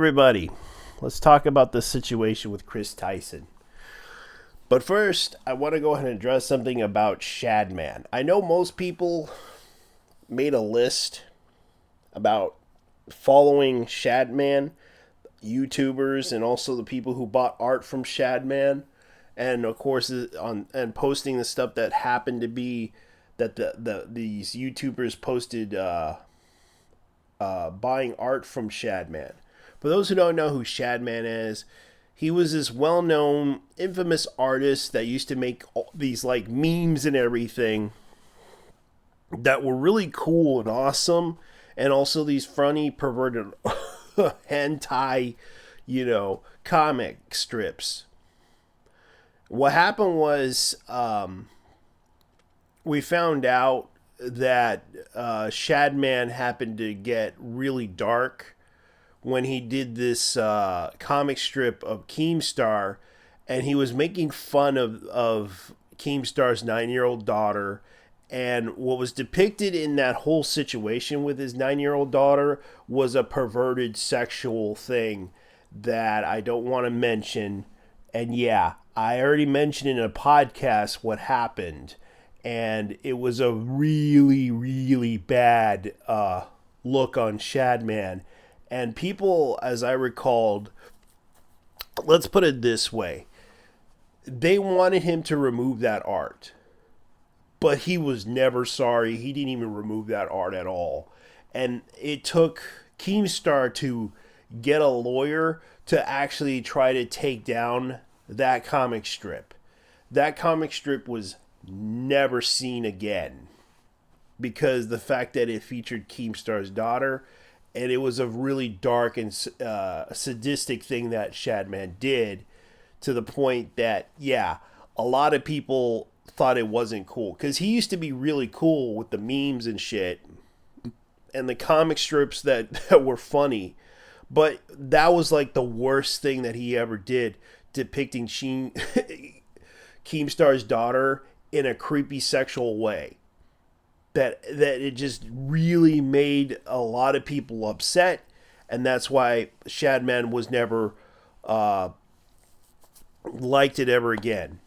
everybody. Let's talk about the situation with Chris Tyson. But first, I want to go ahead and address something about Shadman. I know most people made a list about following Shadman, YouTubers, and also the people who bought art from Shadman, and of course posting the stuff that happened to be that these YouTubers posted buying art from Shadman. For those who don't know who Shadman is, he was this well-known, infamous artist that used to make these like memes and everything that were really cool and awesome, and also these funny, perverted hentai, comic strips. What happened was we found out that Shadman happened to get really dark when he did this comic strip of Keemstar, and he was making fun of Keemstar's 9-year-old daughter. And what was depicted in that whole situation with his 9-year-old daughter was a perverted sexual thing that I don't want to mention. And yeah, I already mentioned in a podcast what happened. And it was a really, really bad look on Shadman. And people, as I recalled, let's put it this way. They wanted him to remove that art. But he was never sorry. He didn't even remove that art at all. And it took Keemstar to get a lawyer to actually try to take down that comic strip. That comic strip was never seen again because the fact that it featured Keemstar's daughter, and it was a really dark and sadistic thing that Shadman did, to the point that, yeah, a lot of people thought it wasn't cool because he used to be really cool with the memes and shit and the comic strips that were funny, but that was like the worst thing that he ever did, depicting Keemstar's daughter in a creepy sexual way. That it just really made a lot of people upset, and that's why Shadman was never liked it ever again.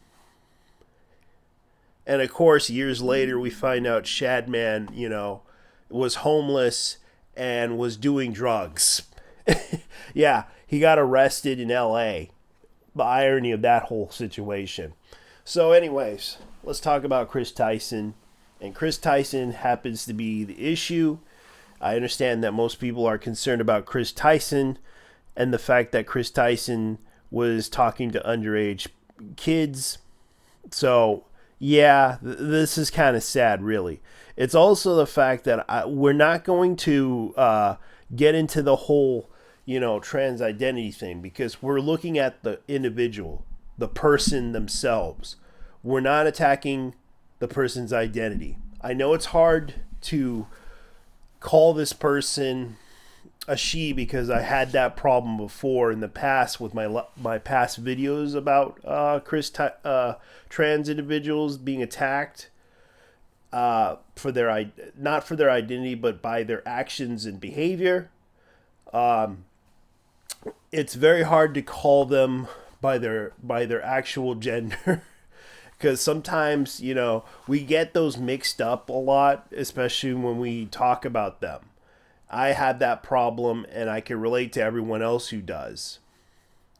And of course, years later, we find out Shadman, was homeless and was doing drugs. Yeah, he got arrested in L.A. The irony of that whole situation. So anyways, let's talk about Chris Tyson. And Chris Tyson happens to be the issue. I understand that most people are concerned about Chris Tyson and the fact that Chris Tyson was talking to underage kids. So, yeah, this is kind of sad, really. It's also the fact that we're not going to get into the whole, trans identity thing, because we're looking at the individual, the person themselves. We're not attacking the person's identity. I know it's hard to call this person a she because I had that problem before in the past with my past videos about trans individuals being attacked for their not for their identity but by their actions and behavior. It's very hard to call them by their actual gender. Because sometimes, we get those mixed up a lot, especially when we talk about them. I had that problem, and I can relate to everyone else who does.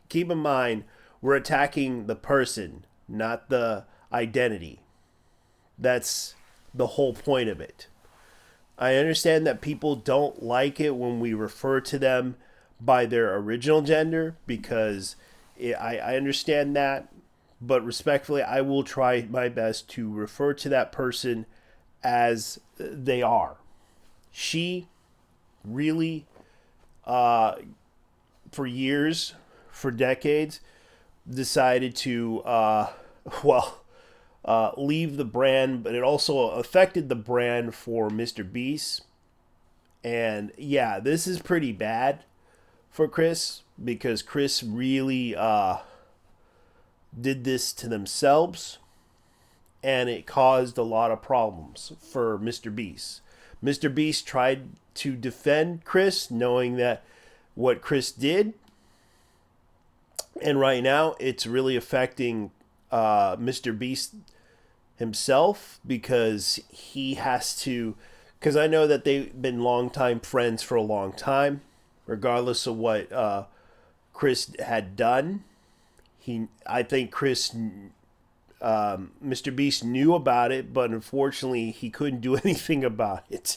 Keep in mind, we're attacking the person, not the identity. That's the whole point of it. I understand that people don't like it when we refer to them by their original gender, because I understand that. But respectfully, I will try my best to refer to that person as they are. She really, for years, for decades, decided to, leave the brand, but it also affected the brand for MrBeast. And yeah, this is pretty bad for Chris, because Chris really, did this to themselves, and it caused a lot of problems for MrBeast. MrBeast tried to defend Chris, knowing that what Chris did. And right now, it's really affecting MrBeast himself, because he has to. Because I know that they've been longtime friends for a long time, regardless of what Chris had done. I think MrBeast knew about it, but unfortunately, he couldn't do anything about it.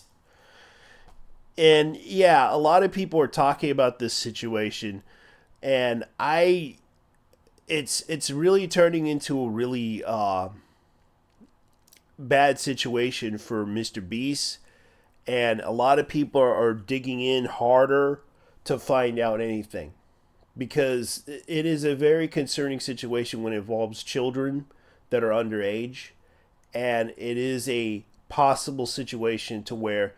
And yeah, a lot of people are talking about this situation, and it's really turning into a really bad situation for MrBeast, and a lot of people are digging in harder to find out anything, because it is a very concerning situation when it involves children that are underage, and it is a possible situation to where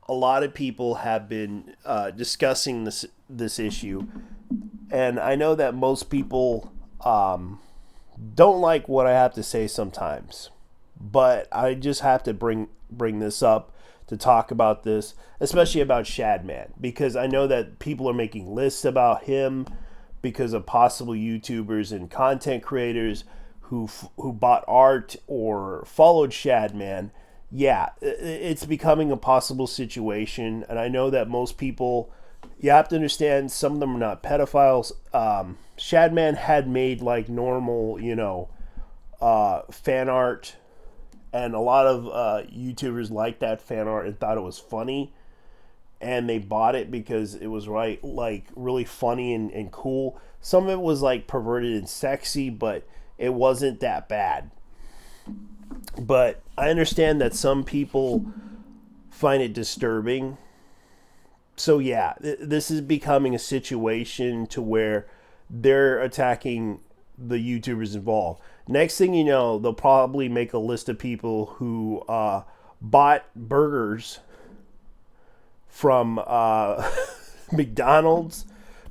a lot of people have been discussing this issue, and I know that most people don't like what I have to say sometimes, but I just have to bring this up to talk about this, especially about Shadman, because I know that people are making lists about him because of possible YouTubers and content creators who bought art or followed Shadman. Yeah, it's becoming a possible situation, and I know that most people, you have to understand, some of them are not pedophiles. Shadman had made like normal, fan art, and a lot of YouTubers liked that fan art and thought it was funny, and they bought it because it was really funny and cool. Some of it was like perverted and sexy, but it wasn't that bad. But I understand that some people find it disturbing. So yeah, this is becoming a situation to where they're attacking the YouTubers involved. Next thing you know, they'll probably make a list of people who bought burgers from McDonald's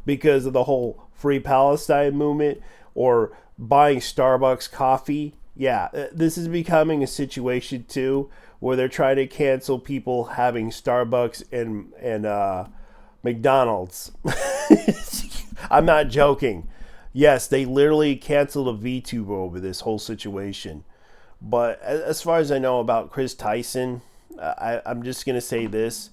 because of the whole Free Palestine movement, or buying Starbucks coffee. Yeah, this is becoming a situation too where they're trying to cancel people having Starbucks and McDonald's. I'm not joking. Yes, they literally canceled a VTuber over this whole situation. But as far as I know about Chris Tyson, I'm just going to say this.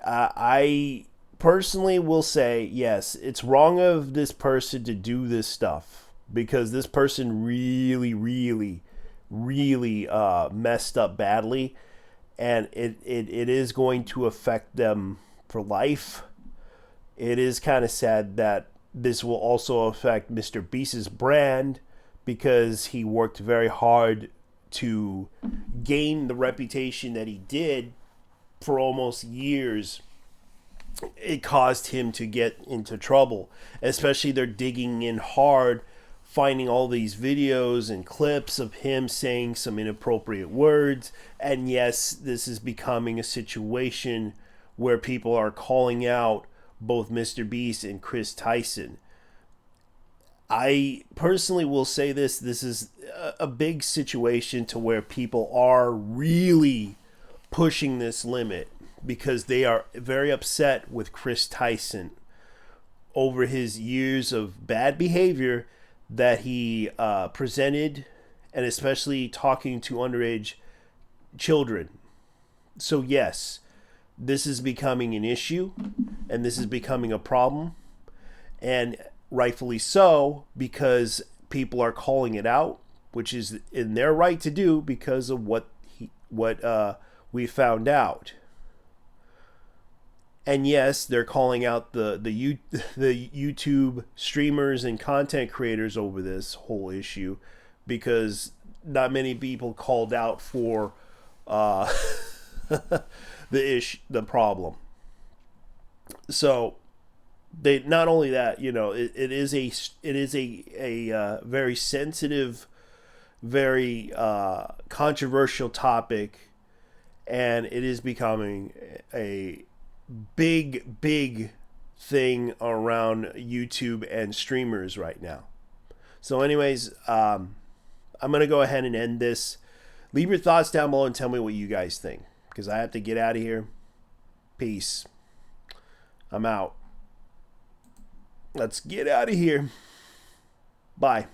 I personally will say, yes, it's wrong of this person to do this stuff, because this person really, really, really messed up badly, and it is going to affect them for life. It is kind of sad that this will also affect MrBeast's brand, because he worked very hard to gain the reputation that he did for almost years. It caused him to get into trouble, especially they're digging in hard, finding all these videos and clips of him saying some inappropriate words. And yes, this is becoming a situation where people are calling out both MrBeast and Chris Tyson. I personally will say this is a big situation to where people are really pushing this limit, because they are very upset with Chris Tyson over his years of bad behavior that he presented, and especially talking to underage children. So yes, this is becoming an issue, and this is becoming a problem, and rightfully so, because people are calling it out, which is in their right to do because of what we found out. And yes, they're calling out the YouTube streamers and content creators over this whole issue, because not many people called out for the problem. So they, not only that, it is a very sensitive, very controversial topic, and it is becoming a big thing around YouTube and streamers right now. So anyways, I'm going to go ahead and end this. Leave your thoughts down below and tell me what you guys think, because I have to get out of here. Peace. I'm out. Let's get out of here. Bye.